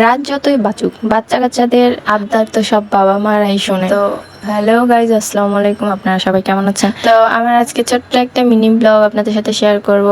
রাত যতই বাঁচুক, বাচ্চা কাচ্চাদের আবদার তো সব বাবা মারাই শোনে। তো হ্যালো গাইজ, আসসালামু আলাইকুম। আপনারা সবাই কেমন আছেন? তো আমার আজকে ছোট্ট একটা মিনি ব্লগ আপনাদের সাথে শেয়ার করব।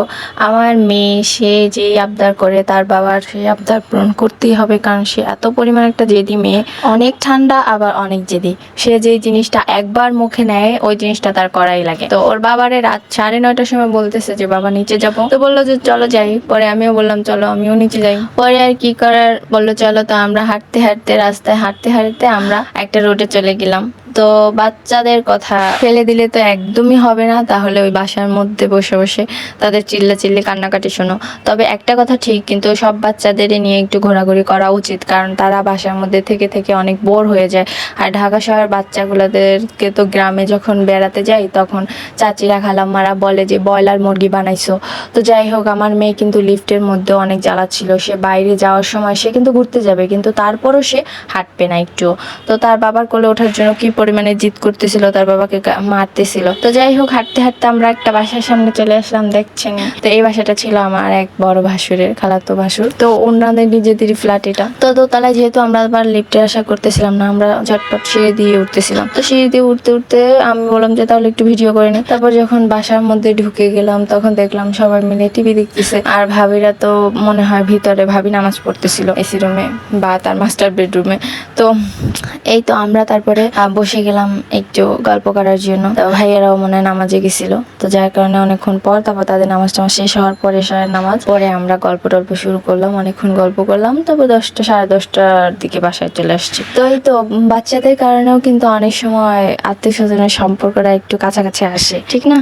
আমার মেয়ে, সে যেই আবদার করে তার বাবার সেই আবদার পূরণ করতেই হবে, কারণ সে এত পরিমাণ একটা জেদি মেয়ে, অনেক ঠান্ডা আবার অনেক জেদি। সে যেই জিনিসটা একবার মুখে নেয় ওই জিনিসটা তার করাই লাগে। তো ওর বাবারে রাত 9:30টার সময় বলতেছে যে বাবা নিচে যাব। তো বললো যে চলো যাই। পরে আমিও বললাম চলো আমিও নিচে যাই। পরে আর কি করার, বললো চলো। তো আমরা হাঁটতে হাঁটতে রাস্তায় হাঁটতে হাঁটতে আমরা একটা রোডে চলে গেলাম। তো বাচ্চাদের কথা ফেলে দিলে তো একদমই হবে না, তাহলে ওই বাসার মধ্যে বসে বসে তাদের চিল্লাচিল্লি কান্নাকাটি শোনো। তবে একটা কথা ঠিক, কিন্তু সব বাচ্চাদের নিয়ে একটু ঘোরাঘুরি করা উচিত, কারণ তারা বাসার মধ্যে থেকে থেকে অনেক বোর হয়ে যায়। আর ঢাকা শহরের বাচ্চাগুলোদেরকে তো গ্রামে যখন বেড়াতে যাই তখন চাচিরা খালাম্মারা বলে যে ব্রয়লার মুরগি বানাইছো। তো যাই হোক, আমার মেয়ে কিন্তু লিফটের মধ্যে অনেক জ্বালাচ্ছিল। সে বাইরে যাওয়ার সময় সে কিন্তু ঘুরতে যাবে, কিন্তু তারপরও সে হাঁটবে না একটু। তো তার বাবার কোলে ওঠার জন্য কি পরিমাণে জিদ করতেছিল, তার বাবাকে মারতেছিল। তো যাই হোক, হাঁটতে হাঁটতে আমরা একটা বাসার সামনে চলে আসলাম, দেখছেন। তো এই বাসাটা ছিল আমার এক বড় ভাসুরের, খালাতো ভাসুর। তো ওনাদের নিজেদেরই ফ্ল্যাট এটা। তো দোতলায় যেহেতু আমরা আবার লিফটের আশা করতেছিলাম না, আমরা ঝটপট সিঁড়ি দিয়ে উঠতেছিলাম। তো সিঁড়ি দিয়ে উঠতে উঠতে আমি বললাম যে তাহলে একটু ভিডিও করে নি। তারপর যখন বাসার মধ্যে ঢুকে গেলাম তখন দেখলাম সবাই মিলে টিভি দেখতেছে, আর ভাবিরা তো মনে হয় ভিতরে, ভাবি নামাজ পড়তেছিল এসি রুমে বা তার মাস্টার বেডরুমে। তো এই তো আমরা তারপরে বসে গেলাম একটু গল্প করার জন্য। তো ভাইয়েরাও মনে হয় নামাজে গেছিল, তো যার কারণে অনেকক্ষণ পর তারপর তাদের নামাজ টামাজ শেষ হওয়ার পরে এশারের নামাজ পরে আমরা গল্প টল্প শুরু করলাম। অনেকক্ষণ গল্প করলাম, তারপর 10টা 10:30টার দিকে বাসায় চলে আসছি। তো এই তো বাচ্চাদের কারণেও কিন্তু অনেক সময় আত্মীয় স্বজনের সম্পর্কটা একটু কাছাকাছি আসে, ঠিক না?